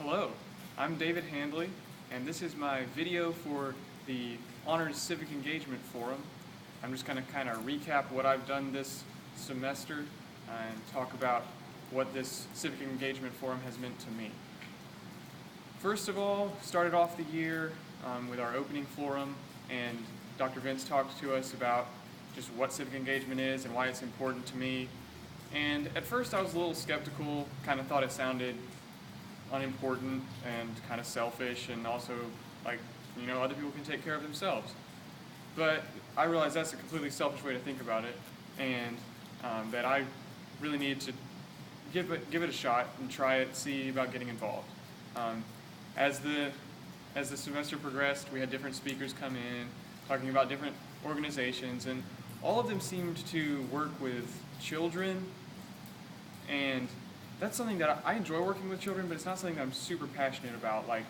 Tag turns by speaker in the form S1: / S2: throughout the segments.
S1: Hello, I'm David Handley, and this is my video for the Honors Civic Engagement Forum. I'm just going to kind of recap what I've done this semester and talk about what this Civic Engagement Forum has meant to me. First of all, started off the year with our opening forum, and Dr. Vince talked to us about just what civic engagement is and why it's important to me. And at first I was a little skeptical, kind of thought it sounded unimportant and kind of selfish, and also like, other people can take care of themselves. But I realized that's a completely selfish way to think about it, and that I really needed to give it a shot and try it, see about getting involved. As the semester progressed, we had different speakers come in talking about different organizations, and all of them seemed to work with children, and that's something that I enjoy working with children, but it's not something that I'm super passionate about. Like,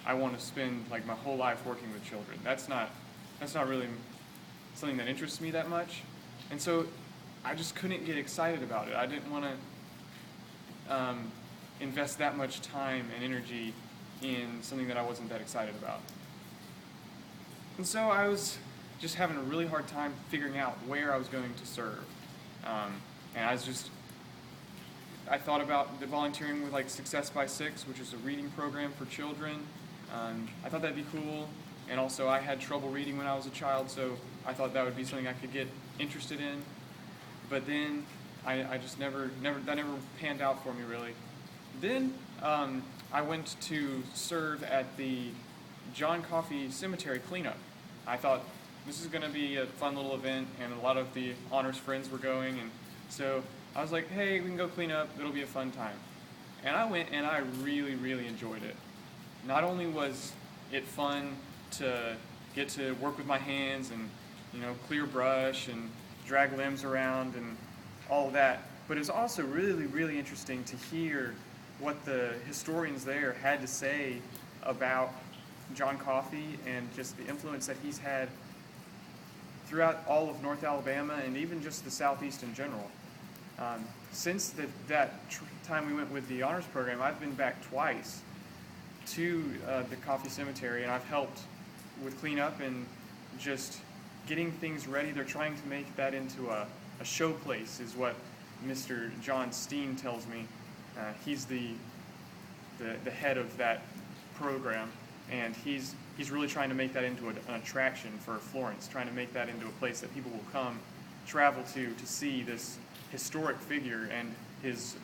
S1: I want to spend like my whole life working with children. That's not really something that interests me that much, and so I just couldn't get excited about it. I didn't want to invest that much time and energy in something that I wasn't that excited about. And so I was just having a really hard time figuring out where I was going to serve. And I thought about the volunteering with like Success by Six, which is a reading program for children. I thought that'd be cool. And also I had trouble reading when I was a child, so I thought that would be something I could get interested in. But then I just never panned out for me really. Then I went to serve at the John Coffey Cemetery cleanup. I thought this is going to be a fun little event, and a lot of the honors friends were going, and so I was like, hey, we can go clean up, it'll be a fun time. And I went, and I really, really enjoyed it. Not only was it fun to get to work with my hands and, clear brush and drag limbs around and all of that, but it was also really, really interesting to hear what the historians there had to say about John Coffey and just the influence that he's had throughout all of North Alabama and even just the Southeast in general. Since that time we went with the honors program, I've been back twice to the Coffey Cemetery, and I've helped with cleanup and just getting things ready. They're trying to make that into a show place, is what Mr. John Steen tells me. He's the head of that program, and he's really trying to make that into an attraction for Florence, trying to make that into a place that people will come, travel to see this historic figure and his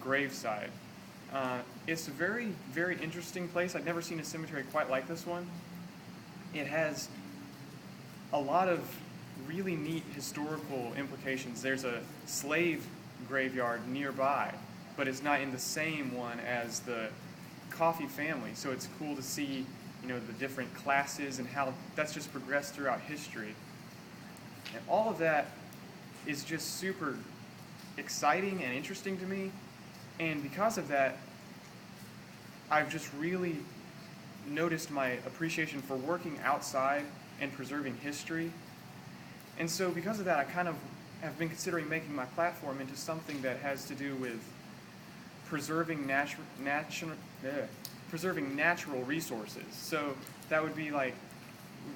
S1: graveside. It's a very, very interesting place. I've never seen a cemetery quite like this one. It has a lot of really neat historical implications. There's a slave graveyard nearby, but it's not in the same one as the Coffey family, so it's cool to see the different classes and how that's just progressed throughout history. And all of that is just super exciting and interesting to me, and because of that, I've just really noticed my appreciation for working outside and preserving history. And so because of that, I kind of have been considering making my platform into something that has to do with preserving natural resources. So that would be like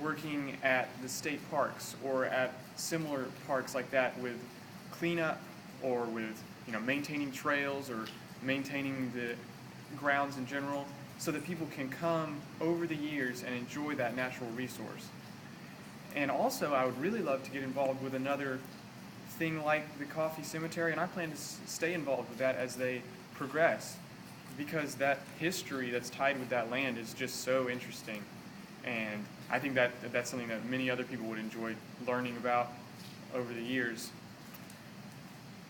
S1: working at the state parks or at similar parks like that with cleanup, or with maintaining trails or maintaining the grounds in general, so that people can come over the years and enjoy that natural resource. And also I would really love to get involved with another thing like the Coffey Cemetery, and I plan to stay involved with that as they progress, because that history that's tied with that land is just so interesting, and I think that that's something that many other people would enjoy learning about over the years.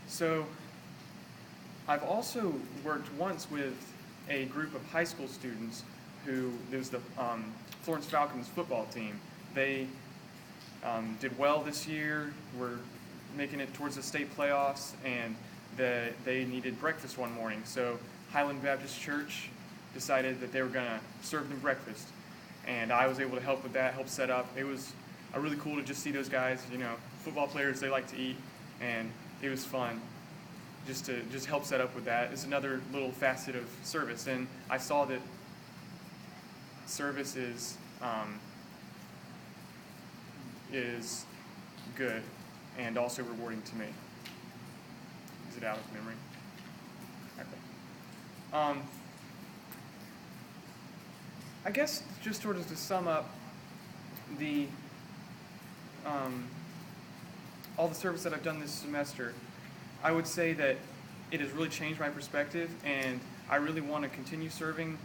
S1: So I've also worked once with a group of high school students there's the Florence Falcons football team. They did well this year, were making it towards the state playoffs, and they needed breakfast one morning. So Highland Baptist Church decided that they were going to serve them breakfast, and I was able to help with that, help set up. It was really cool to just see those guys. Football players, they like to eat, and it was fun. just help set up with that. It's another little facet of service, and I saw that service is good and also rewarding to me. Is it out of memory? Okay. I guess just sort of to sum up the all the service that I've done this semester, I would say that it has really changed my perspective, and I really want to continue serving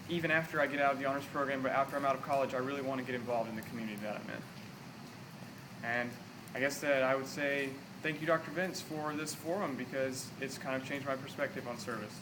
S1: even after I get out of the honors program, but after I'm out of college, I really want to get involved in the community that I'm in. And I guess that I would say thank you, Dr. Vince, for this forum, because it's kind of changed my perspective on service.